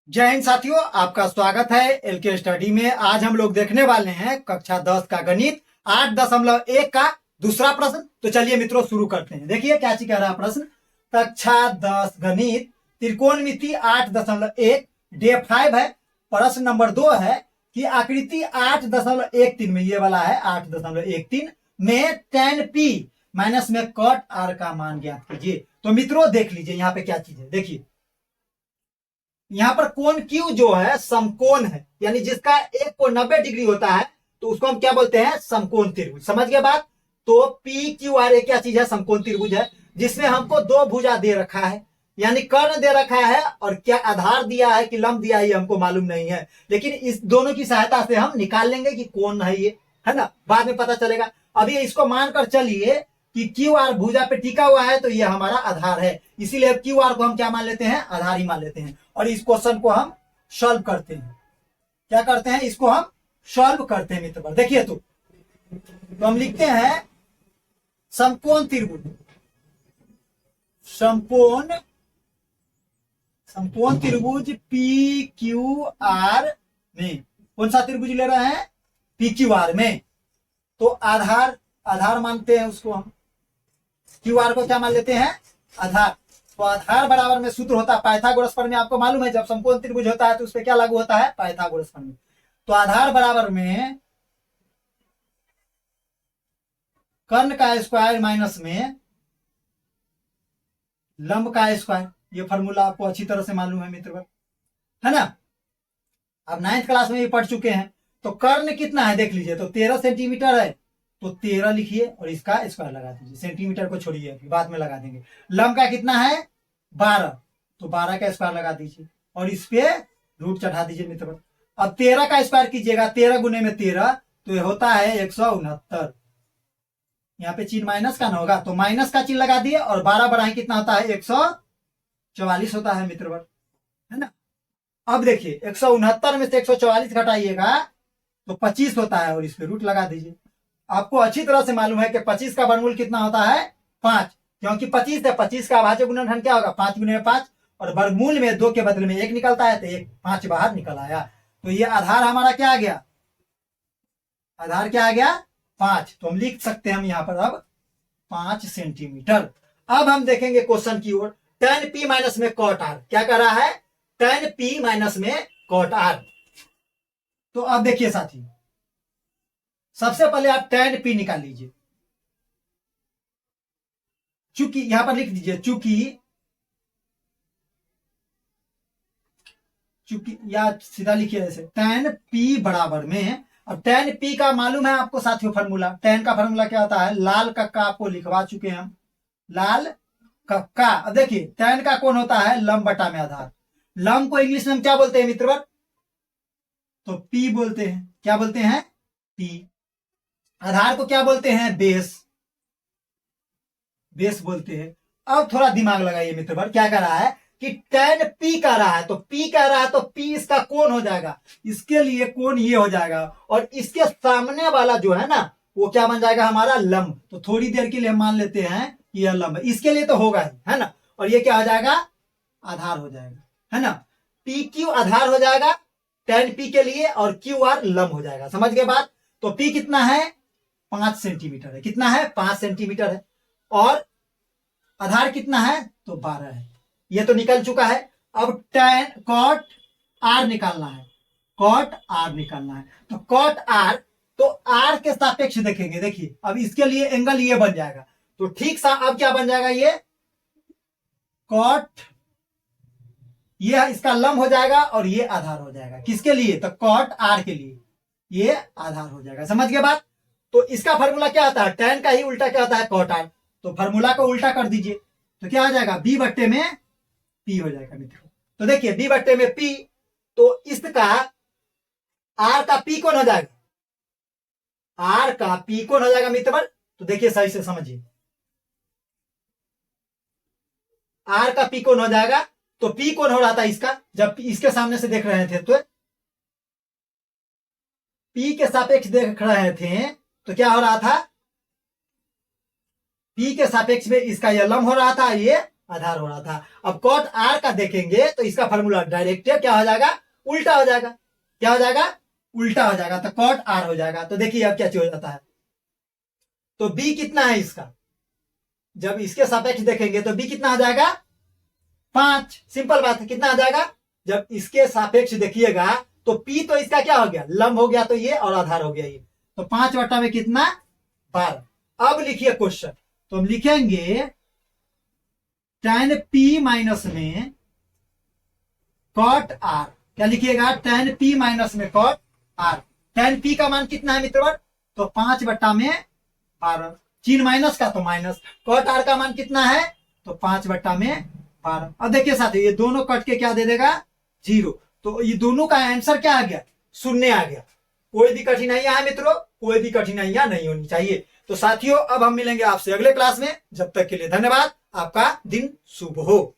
जय हिंद साथियों, आपका स्वागत है एलके स्टडी में। आज हम लोग देखने वाले हैं कक्षा 10 का गणित 8.1 का दूसरा प्रश्न। तो चलिए मित्रों शुरू करते हैं। देखिए क्या चीज कह रहा है प्रश्न। कक्षा 10 गणित त्रिकोणमिति 8.1 डे 5 है। प्रश्न नंबर 2 है कि आकृति 8.13 में, ये वाला है 8.13 में tan p माइनस में cot r का मान ज्ञात कीजिए। तो मित्रों देख लीजिए यहाँ पे क्या चीज है। देखिए यहाँ पर कोण Q जो है समकोण है, यानी जिसका एक कोण 90 डिग्री होता है तो उसको हम क्या बोलते हैं, समकोण त्रिभुज। समझ गए बात। तो PQR क्या चीज है, समकोण त्रिभुज है, जिसमें हमको दो भुजा दे रखा है, यानी कर्ण दे रखा है, और क्या आधार दिया है कि लंब दिया है ये हमको मालूम नहीं है, लेकिन इस दोनों की सहायता से हम निकाल लेंगे कि कौन है ये, है ना, बाद में पता चलेगा। अभी इसको मानकर चलिए कि QR भुजा पे टिका हुआ है तो ये हमारा आधार है, इसीलिए QR को हम क्या मान लेते हैं, आधार ही मान लेते हैं। और इस क्वेश्चन को हम सॉल्व करते हैं। क्या करते हैं, इसको हम सॉल्व करते हैं मित्र। देखिए तो हम लिखते हैं समकोण त्रिभुज, समकोण त्रिभुज PQR में, कौन सा त्रिभुज ले रहे हैं, PQR में। तो आधार मानते हैं उसको हम, QR को क्या मान लेते हैं, आधार। तो आधार बराबर में सूत्र होता है पाइथागोरस प्रमेय, आपको मालूम है जब समकोण त्रिभुज होता है तो उसपे क्या लागू होता है, पाइथागोरस प्रमेय। तो आधार बराबर में कर्ण का स्क्वायर माइनस में लंब का स्क्वायर, ये फॉर्मूला आपको अच्छी तरह से मालूम है मित्र, है ना। अब 9th क्लास में भी पढ़ चुके हैं। तो कर्ण कितना है देख लीजिए, तो 13 सेंटीमीटर है, तो 13 लिखिए और इसका स्क्वायर लगा दीजिए, सेंटीमीटर को छोड़िए अभी बाद में लगा देंगे। लंब का कितना है 12, तो 12 का स्क्वायर लगा दीजिए और इस पे रूट चढ़ा दीजिए मित्र। अब 13 का स्क्वायर कीजिएगा, 13 गुने में 13 तो ये होता है 169। यहाँ पे चिन्ह माइनस का ना होगा तो माइनस का चिन्ह लगा दिए, और 12 बढ़ाए कितना होता है 144 होता है मित्र, है ना। अब देखिए 169 में से 144 घटाइएगा तो 25 होता है, और इस पे रूट लगा दीजिए। आपको अच्छी तरह से मालूम है कि 25 का वर्गमूल कितना होता है 5, क्योंकि 25 है, 25 का अभाज्य गुणनखंड क्या होगा 5 गुने में 5, और वर्गमूल में 2 के बदले में 1 निकलता है तो 1 5 बाहर निकल आया। तो ये आधार हमारा क्या आ गया, आधार क्या आ गया 5। तो हम लिख सकते हैं हम यहाँ पर अब 5 सेंटीमीटर। अब हम देखेंगे क्वेश्चन की ओर। tan p माइनस में cot r, क्या कर रहा है, tan p माइनस में cot r। तो अब देखिए साथी, सबसे पहले आप tan p निकाल लीजिए। चूंकि यहां पर लिख दीजिए चूंकि या सीधा लिखिए ऐसे, tan p बराबर में, अब tan p का मालूम है आपको साथियों फॉर्मूला। tan का फॉर्मूला क्या होता है, लाल कक्का आपको लिखवा चुके हैं हम, लाल कक्का। अब देखिए tan का कौन होता है, लंब बटा में आधार। लंब को इंग्लिश में हम क्या बोलते हैं मित्र, तो p बोलते हैं। क्या बोलते हैं, p। आधार को क्या बोलते हैं, बेस बोलते हैं। अब थोड़ा दिमाग लगाइए मित्र, क्या कर रहा है कि tan p कर रहा है, तो p कह रहा है तो p इसका कोण हो जाएगा, इसके लिए कोण ये हो जाएगा, और इसके सामने वाला जो है ना वो क्या बन जाएगा, हमारा लंब। तो थोड़ी देर के लिए हम मान लेते हैं कि यह लंब है, इसके लिए तो होगा ही, है ना। और ये क्या हो जाएगा, आधार हो जाएगा, है ना। PQ आधार हो जाएगा tan p के लिए, और QR लंब हो जाएगा। समझ गए बात। तो p कितना है 5 सेंटीमीटर है, कितना है 5 सेंटीमीटर है, और आधार कितना है तो 12 है, ये तो निकल चुका है। अब tan cot r निकालना है, cot r निकालना है। तो cot r, तो r के सापेक्ष देखेंगे। देखिए अब इसके लिए एंगल ये बन जाएगा, तो ठीक सा अब क्या बन जाएगा, ये cot, ये इसका लंब हो जाएगा और ये आधार हो जाएगा। किसके लिए, तो cot r के लिए ये आधार हो जाएगा। समझ गए बात। तो इसका फॉर्मूला क्या होता है, tan का ही उल्टा क्या होता है cot r। तो फॉर्मूला को उल्टा कर दीजिए तो क्या हो जाएगा, b बट्टे में p हो जाएगा मित्रों। तो देखिए b बट्टे में p, तो इसका r का p कौन हो जाएगा, r का p कौन हो जाएगा मित्र। तो देखिए सही से समझिए, r का p कौन हो जाएगा, तो p कौन हो रहा था इसका, जब इसके सामने से देख रहे थे तो p के सापेक्ष देख रहे थे तो क्या हो रहा था, p के सापेक्ष में इसका यह लंब हो रहा था, ये आधार हो रहा था। अब कॉट आर का देखेंगे तो इसका फॉर्मूला डायरेक्ट क्या हो जाएगा, उल्टा हो जाएगा। क्या हो जाएगा, उल्टा हो जाएगा, तो कॉट आर हो जाएगा। तो देखिए अब क्या चीज हो जाता है, तो बी कितना है इसका, जब इसके सापेक्ष देखेंगे तो बी कितना आ जाएगा, 5। सिंपल बात है, कितना आ जाएगा, जब इसके सापेक्ष देखिएगा तो पी तो इसका क्या हो गया, लंब हो गया, तो ये और आधार हो गया ये, तो 5 बटा में कितना, 12। अब लिखिए क्वेश्चन, तो हम लिखेंगे tan p माइनस में कॉट आर, क्या लिखिएगा, tan p माइनस में कॉट आर। tan p का मान कितना है मित्रों, तो 5 बटा में 12, चिन्ह माइनस का तो माइनस, कॉट आर का मान कितना है, तो 5 बटा में 12। अब देखिए साथियों, ये दोनों कट के क्या दे देगा, 0, तो ये दोनों का आंसर क्या आ गया, 0 आ गया। कोई भी कठिनाइयां है मित्रों, कोई भी कठिनाइयां नहीं होनी चाहिए। तो साथियों अब हम मिलेंगे आपसे अगले क्लास में, जब तक के लिए धन्यवाद, आपका दिन शुभ हो।